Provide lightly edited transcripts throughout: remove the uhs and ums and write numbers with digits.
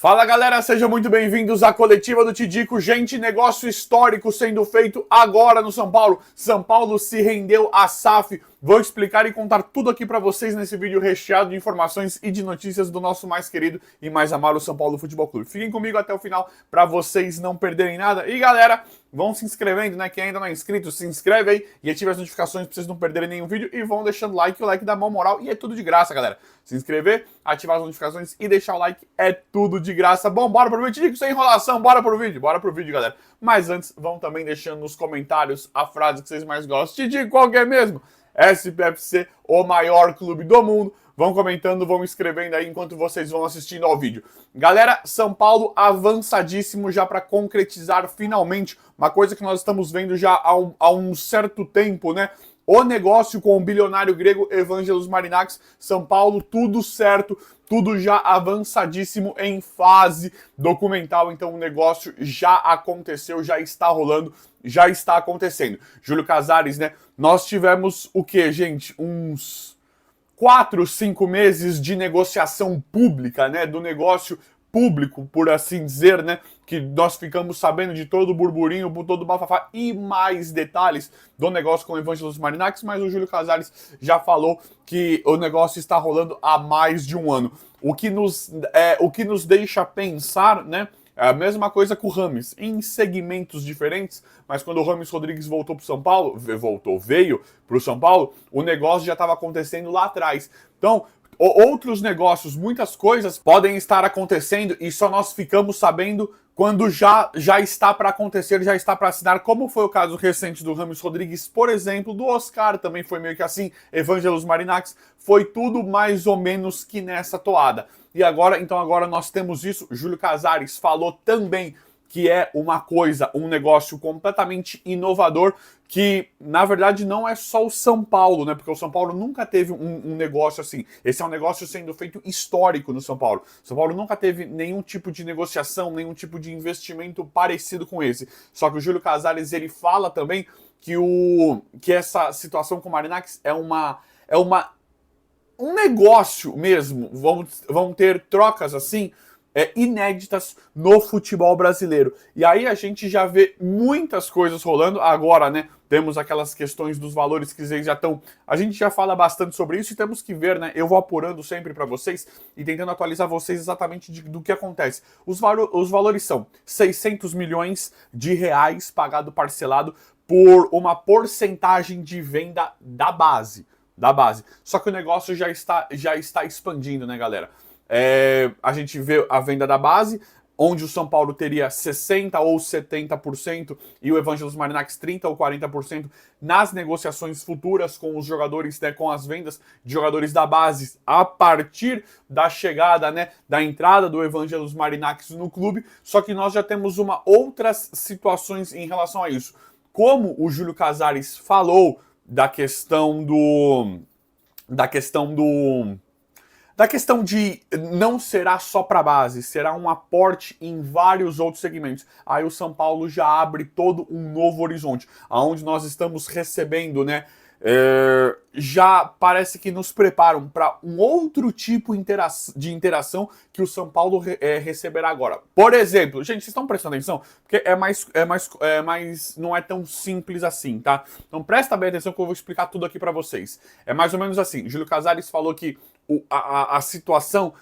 Fala galera, sejam muito bem-vindos à coletiva do Tidico. Gente, negócio histórico sendo feito agora no São Paulo. São Paulo se rendeu à SAF. Vou explicar e contar tudo aqui pra vocês nesse vídeo recheado de informações e de notícias do nosso mais querido e mais amado São Paulo Futebol Clube. Fiquem comigo até o final pra vocês não perderem nada. E galera, vão se inscrevendo, né? Quem ainda não é inscrito, se inscreve aí e ative as notificações pra vocês não perderem nenhum vídeo. E vão deixando like, o like dá mó moral e é tudo de graça, galera. Se inscrever, ativar as notificações e deixar o like é tudo de graça. Bom, bora pro vídeo, Tidico, sem enrolação, bora pro vídeo, galera. Mas antes, vão também deixando nos comentários a frase que vocês mais gostam. Tidico, qual que é mesmo? SPFC, o maior clube do mundo. Vão comentando, vão escrevendo aí enquanto vocês vão assistindo ao vídeo. Galera, São Paulo avançadíssimo já para concretizar finalmente uma coisa que nós estamos vendo já há um certo tempo, né? O negócio com o bilionário grego Evangelos Marinakis, São Paulo, tudo certo, tudo já avançadíssimo em fase documental, então o negócio já aconteceu, já está rolando, já está acontecendo. Júlio Casares, né? Nós tivemos o quê, gente? Uns 4, 5 meses de negociação pública, né? Do negócio público, por assim dizer, né? Que nós ficamos sabendo de todo o burburinho, todo o bafafá e mais detalhes do negócio com o Evangelos Marinakis, mas o Júlio Casares já falou que o negócio está rolando há mais de um ano. O que nos deixa pensar, né? É a mesma coisa com o Rames, em segmentos diferentes, mas quando o Rames Rodrigues voltou para o São Paulo, veio para o São Paulo, o negócio já estava acontecendo lá atrás. Então, outros negócios, muitas coisas podem estar acontecendo e só nós ficamos sabendo quando já está para acontecer, já está para assinar, como foi o caso recente do Rames Rodrigues, por exemplo, do Oscar, também foi meio que assim, Evangelos Marinakis, foi tudo mais ou menos que nessa toada. E agora, então agora nós temos isso, Júlio Casares falou também que é um negócio completamente inovador, que na verdade não é só o São Paulo, né? Porque o São Paulo nunca teve um negócio assim. Esse é um negócio sendo feito histórico no São Paulo. São Paulo nunca teve nenhum tipo de negociação, nenhum tipo de investimento parecido com esse. Só que o Júlio Casares, ele fala também que essa situação com o Marinakis é um negócio mesmo. Vão ter trocas assim, inéditas no futebol brasileiro. E aí a gente já vê muitas coisas rolando. Agora, né, temos aquelas questões dos valores que vocês já estão... A gente já fala bastante sobre isso e temos que ver, né? Eu vou apurando sempre para vocês e tentando atualizar vocês exatamente do que acontece. Os valores são 600 milhões de reais pagado parcelado por uma porcentagem de venda da base. Só que o negócio já está expandindo, né, galera? A gente vê a venda da base, onde o São Paulo teria 60% ou 70% e o Evangelos Marinakis 30% ou 40% nas negociações futuras com os jogadores, né, com as vendas de jogadores da base a partir da chegada, né, da entrada do Evangelos Marinakis no clube. Só que nós já temos outras situações em relação a isso. Como o Júlio Casares falou da questão de não será só para base, será um aporte em vários outros segmentos. Aí o São Paulo já abre todo um novo horizonte, aonde nós estamos recebendo, né? Já parece que nos preparam para um outro tipo de interação que o São Paulo receberá agora. Por exemplo, gente, vocês estão prestando atenção? Porque não é tão simples assim, tá? Então presta bem atenção que eu vou explicar tudo aqui para vocês. É mais ou menos assim, Júlio Casares falou que a situação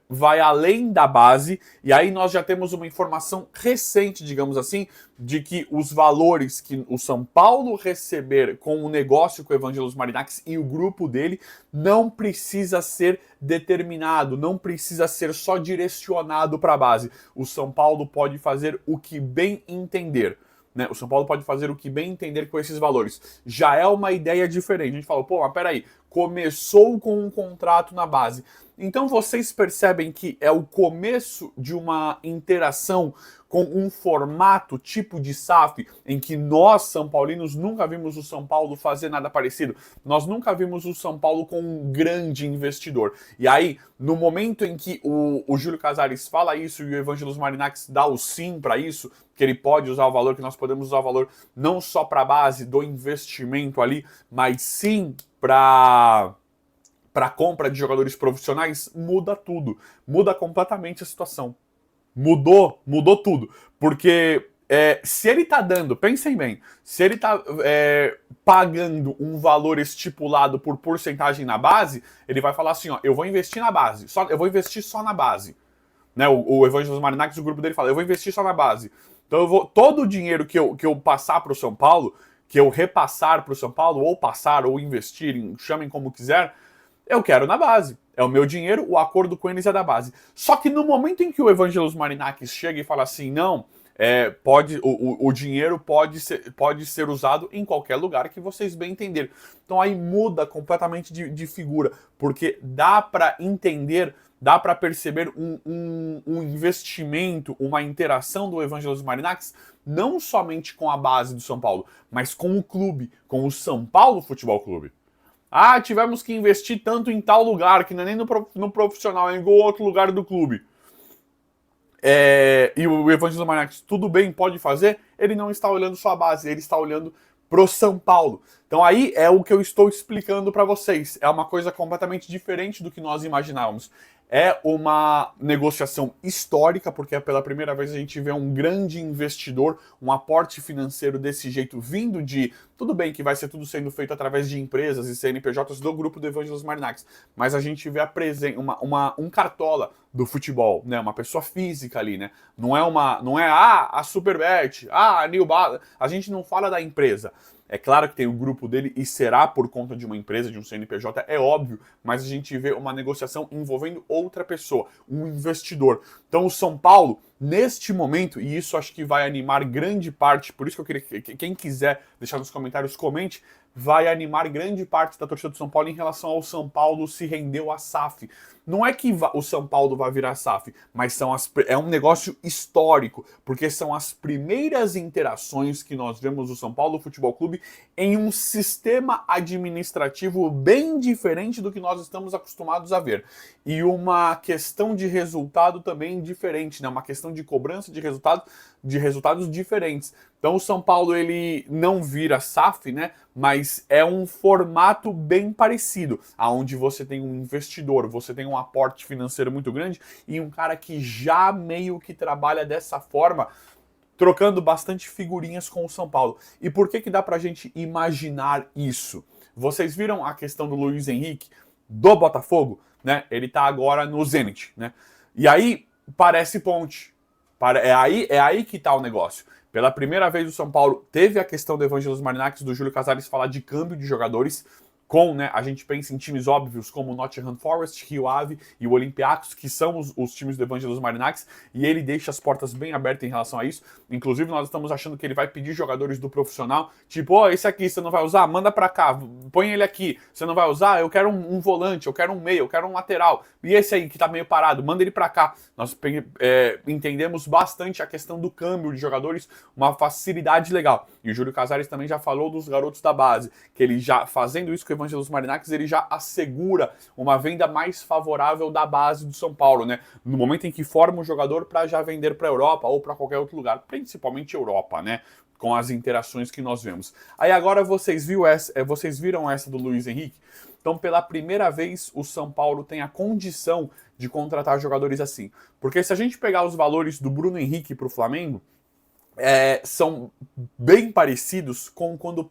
vai além da base, e aí nós já temos uma informação recente, digamos assim, de que os valores que o São Paulo receber com o negócio com o Evangelos Marinakis e o grupo dele não precisa ser determinado, não precisa ser só direcionado para a base. O São Paulo pode fazer o que bem entender. Né? O São Paulo pode fazer o que bem entender com esses valores. Já é uma ideia diferente. A gente fala, pô, mas peraí, começou com um contrato na base. Então vocês percebem que é o começo de uma interação com um formato tipo de SAF em que nós, São Paulinos, nunca vimos o São Paulo fazer nada parecido. Nós nunca vimos o São Paulo com um grande investidor. E aí, no momento em que o Júlio Casares fala isso e o Evangelos Marinakis dá o sim para isso, que ele pode usar o valor, que nós podemos usar o valor não só para a base do investimento ali, mas sim para para compra de jogadores profissionais, muda tudo. Muda completamente a situação. Mudou tudo. Porque se ele tá dando, pensem bem, se ele tá pagando um valor estipulado por porcentagem na base, ele vai falar assim, ó, eu vou investir na base, eu vou investir só na base. Né, o Evangelos Marinax, o grupo dele fala, eu vou investir só na base. Então todo o dinheiro que eu passar para o São Paulo, que eu repassar para o São Paulo, ou passar, ou investir, chamem como quiser, eu quero na base. É o meu dinheiro, o acordo com eles é da base. Só que no momento em que o Evangelos Marinakis chega e fala assim, não, o dinheiro pode ser usado em qualquer lugar que vocês bem entenderem. Então aí muda completamente de figura, porque dá para entender, dá para perceber um investimento, uma interação do Evangelos Marinakis, não somente com a base do São Paulo, mas com o clube, com o São Paulo Futebol Clube. Ah, tivemos que investir tanto em tal lugar, que não é nem no profissional, é em outro lugar do clube. E o Evangelos Marinakis, tudo bem, pode fazer, ele não está olhando só a base, ele está olhando pro São Paulo. Então aí é o que eu estou explicando para vocês. É uma coisa completamente diferente do que nós imaginávamos. É uma negociação histórica, porque é pela primeira vez a gente vê um grande investidor, um aporte financeiro desse jeito, vindo de... Tudo bem que vai ser tudo sendo feito através de empresas e CNPJs do grupo do Evangelos Marinakis, mas a gente vê um cartola do futebol, né? Uma pessoa física ali, né? Não é a Superbet, a New Balance. A gente não fala da empresa. É claro que tem o grupo dele e será por conta de uma empresa, de um CNPJ, é óbvio, mas a gente vê uma negociação envolvendo outra pessoa, um investidor. Então o São Paulo, neste momento, e isso acho que vai animar grande parte, por isso que eu queria que quem quiser deixar nos comentários, comente, vai animar grande parte da torcida do São Paulo em relação ao São Paulo se rendeu à SAF. Não é que o São Paulo vai virar SAF, mas é um negócio histórico, porque são as primeiras interações que nós vemos do São Paulo Futebol Clube em um sistema administrativo bem diferente do que nós estamos acostumados a ver. E uma questão de resultado também diferente, né? Uma questão de cobrança de resultados diferentes. Então o São Paulo ele não vira SAF, né? Mas é um formato bem parecido, aonde você tem um investidor, você tem um aporte financeiro muito grande e um cara que já meio que trabalha dessa forma, trocando bastante figurinhas com o São Paulo. E por que dá pra gente imaginar isso? Vocês viram a questão do Luiz Henrique do Botafogo, né? Ele tá agora no Zenit, né? E aí parece ponte. É aí que tá o negócio. Pela primeira vez o São Paulo teve a questão do Evangelos Marinakis, do Júlio Casares falar de câmbio de jogadores, né, a gente pensa em times óbvios como o Nottingham Forest, Rio Ave e o Olympiacos, que são os times do Evangelos Marinakis, e ele deixa as portas bem abertas em relação a isso. Inclusive, nós estamos achando que ele vai pedir jogadores do profissional, tipo, esse aqui você não vai usar? Manda pra cá, põe ele aqui. Você não vai usar? Eu quero um volante, eu quero um meio, eu quero um lateral. E esse aí que tá meio parado, manda ele pra cá. Nós entendemos bastante a questão do câmbio de jogadores, uma facilidade legal. E o Júlio Casares também já falou dos garotos da base, que ele já fazendo isso com o Evangelos Marinakis, ele já assegura uma venda mais favorável da base do São Paulo, né? No momento em que forma o jogador para já vender para a Europa ou para qualquer outro lugar, principalmente Europa, né? Com as interações que nós vemos. Aí agora vocês viram essa do Luiz Henrique? Então, pela primeira vez, o São Paulo tem a condição de contratar jogadores assim. Porque se a gente pegar os valores do Bruno Henrique para o Flamengo, são bem parecidos com quando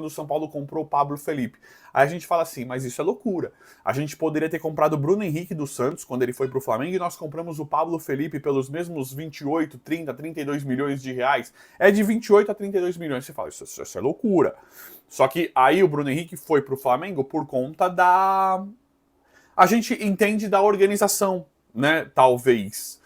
o São Paulo comprou o Pablo Felipe. Aí a gente fala assim, mas isso é loucura. A gente poderia ter comprado o Bruno Henrique do Santos quando ele foi pro Flamengo e nós compramos o Pablo Felipe pelos mesmos 28, 30, 32 milhões de reais. É de 28 a 32 milhões. Você fala, isso é loucura. Só que aí o Bruno Henrique foi pro Flamengo por conta da... A gente entende da organização, né? Talvez.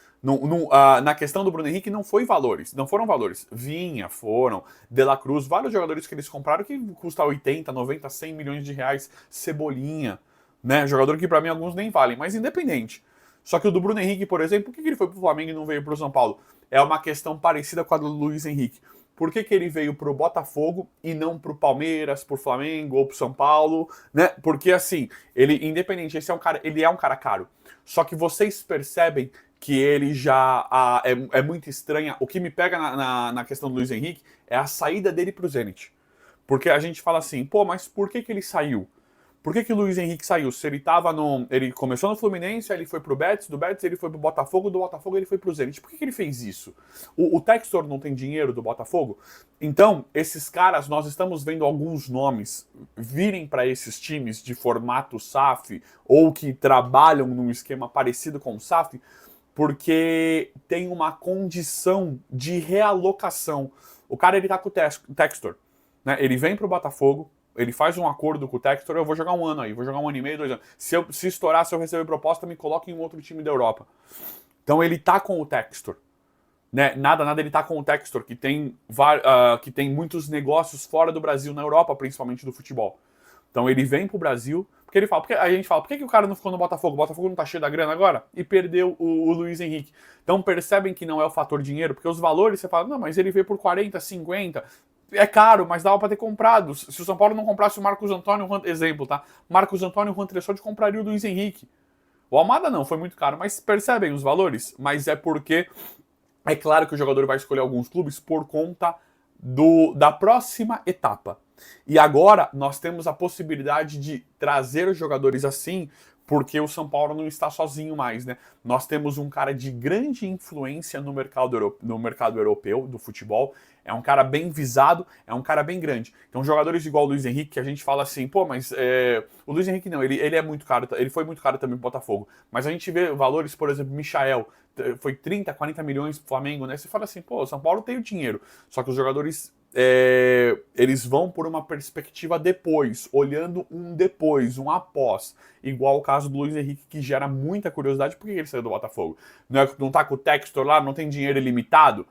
Na questão do Bruno Henrique não foram valores. Vinha, foram, De La Cruz, vários jogadores que eles compraram que custam 80, 90, 100 milhões de reais, Cebolinha, né? Jogador que pra mim alguns nem valem, mas independente. Só que o do Bruno Henrique, por exemplo, por que ele foi pro Flamengo e não veio pro São Paulo? É uma questão parecida com a do Luiz Henrique. Por que ele veio pro Botafogo e não pro Palmeiras, pro Flamengo ou pro São Paulo, né? Porque assim, ele, independente, ele é um cara caro. Só que vocês percebem que ele já é muito estranha. O que me pega na questão do Luiz Henrique é a saída dele pro Zenit. Porque a gente fala assim, pô, mas por que ele saiu? Por que o Luiz Henrique saiu? Se ele tava no... Ele começou no Fluminense, aí ele foi pro Betis, do Betis ele foi pro Botafogo, do Botafogo ele foi pro Zenit. Por que ele fez isso? O Textor não tem dinheiro do Botafogo? Então, esses caras, nós estamos vendo alguns nomes virem para esses times de formato SAF ou que trabalham num esquema parecido com o SAF, porque tem uma condição de realocação. O cara, ele tá com o Textor, né? Ele vem pro Botafogo, ele faz um acordo com o Textor, eu vou jogar um ano aí, vou jogar um ano e meio, 2 anos. Se estourar, se eu receber proposta, me coloque em um outro time da Europa. Então ele tá com o Textor. Né? Nada, ele tá com o Textor, que tem muitos negócios fora do Brasil, na Europa, principalmente do futebol. Então ele vem pro Brasil, porque a gente fala, por que o cara não ficou no Botafogo? O Botafogo não tá cheio da grana agora? E perdeu o Luiz Henrique. Então percebem que não é o fator dinheiro, porque os valores, você fala, não, mas ele veio por 40, 50... É caro, mas dava pra ter comprado. Se o São Paulo não comprasse o Marcos Antônio, exemplo, tá? Marcos Antônio, o Juan Tressode compraria o Luiz Henrique. O Almada não, foi muito caro, mas percebem os valores? Mas é porque é claro que o jogador vai escolher alguns clubes por conta da próxima etapa. E agora nós temos a possibilidade de trazer os jogadores assim, porque o São Paulo não está sozinho mais, né? Nós temos um cara de grande influência no mercado europeu do futebol, é um cara bem visado, é um cara bem grande. Então jogadores igual o Luiz Henrique, que a gente fala assim, pô, mas o Luiz Henrique não, ele é muito caro, ele foi muito caro também pro Botafogo, mas a gente vê valores, por exemplo, Michael, foi 30, 40 milhões pro Flamengo, né? Você fala assim, pô, o São Paulo tem o dinheiro, só que os jogadores... eles vão por uma perspectiva depois, olhando um depois, um após. Igual o caso do Luiz Henrique, que gera muita curiosidade. Por que ele saiu do Botafogo? Não tá com o Textor lá, não tem dinheiro ilimitado?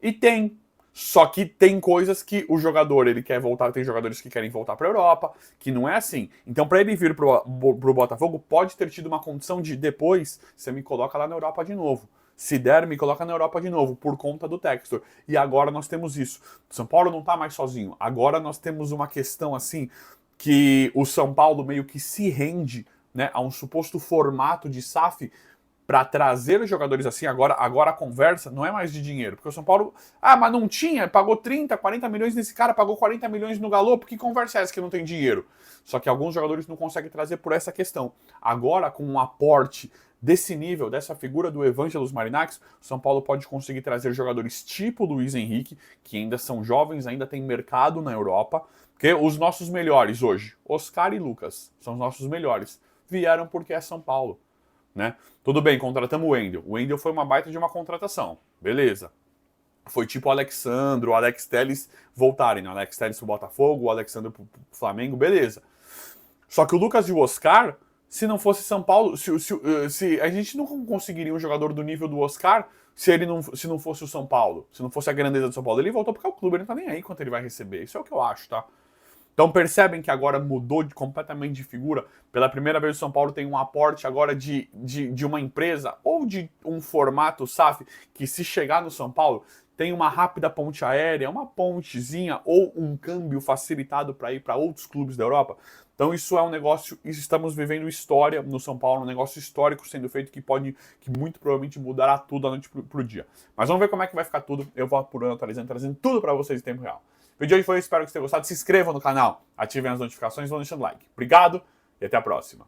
E tem. Só que tem coisas que o jogador, ele quer voltar, tem jogadores que querem voltar para a Europa, que não é assim. Então, para ele vir pro Botafogo, pode ter tido uma condição de depois, você me coloca lá na Europa de novo. Se der, me coloca na Europa de novo, por conta do Textor. E agora nós temos isso. São Paulo não tá mais sozinho. Agora nós temos uma questão assim, que o São Paulo meio que se rende, né, a um suposto formato de SAF para trazer os jogadores assim. Agora a conversa não é mais de dinheiro. Porque o São Paulo, mas não tinha, pagou 30, 40 milhões nesse cara, pagou 40 milhões no Galo, que conversa é essa que não tem dinheiro? Só que alguns jogadores não conseguem trazer por essa questão. Agora, com um aporte desse nível, dessa figura do Evangelos Marinakis, o São Paulo pode conseguir trazer jogadores tipo Luiz Henrique, que ainda são jovens, ainda tem mercado na Europa, porque os nossos melhores hoje, Oscar e Lucas, são os nossos melhores, vieram porque é São Paulo, né? Tudo bem, contratamos o Wendel. O Wendel foi uma baita de uma contratação, beleza. Foi tipo o Alexandre, o Alex Telles voltarem, né? O Alex Telles pro Botafogo, o Alexandre pro Flamengo, beleza. Só que o Lucas e o Oscar, se não fosse São Paulo, se a gente não conseguiria um jogador do nível do Oscar se não fosse o São Paulo, se não fosse a grandeza do São Paulo. Ele voltou porque o clube não tá nem aí quanto ele vai receber. Isso é o que eu acho, tá? Então percebem que agora mudou completamente de figura. Pela primeira vez o São Paulo tem um aporte agora de uma empresa ou de um formato SAF que, se chegar no São Paulo, tem uma rápida ponte aérea, uma pontezinha ou um câmbio facilitado para ir para outros clubes da Europa. Então isso é um negócio, estamos vivendo história no São Paulo, um negócio histórico sendo feito que muito provavelmente mudará tudo da noite pro dia. Mas vamos ver como é que vai ficar tudo. Eu vou apurando, atualizando, trazendo tudo para vocês em tempo real. O vídeo de hoje foi isso, espero que vocês tenham gostado. Se inscrevam no canal, ativem as notificações e vão deixando like. Obrigado e até a próxima.